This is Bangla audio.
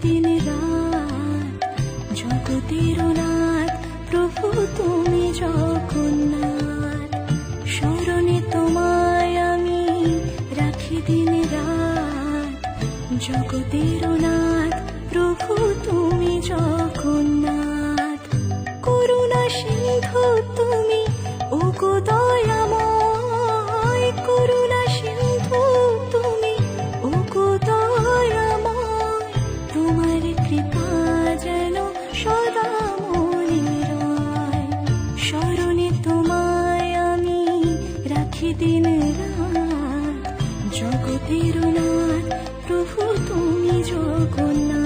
দিন রাত, জগতের নাথ প্রভু তুমি জগন্নাথ। স্মরণে তোমায় আমি রাখি দিন রাত, জগতের নাথ প্রভু তুমি জগন্নাথ। করুণা সিন্ধু তুমি ওগো দয়াময়, করুণা সিন্ধু তুমি ওগো দয়াময়। তোমার কৃপা যেন সদা মনে রয়, স্মরণে তোমায় আমি রাখি দিন রাত, জগতের নাথ প্রভু তুমি জগন্নাথ।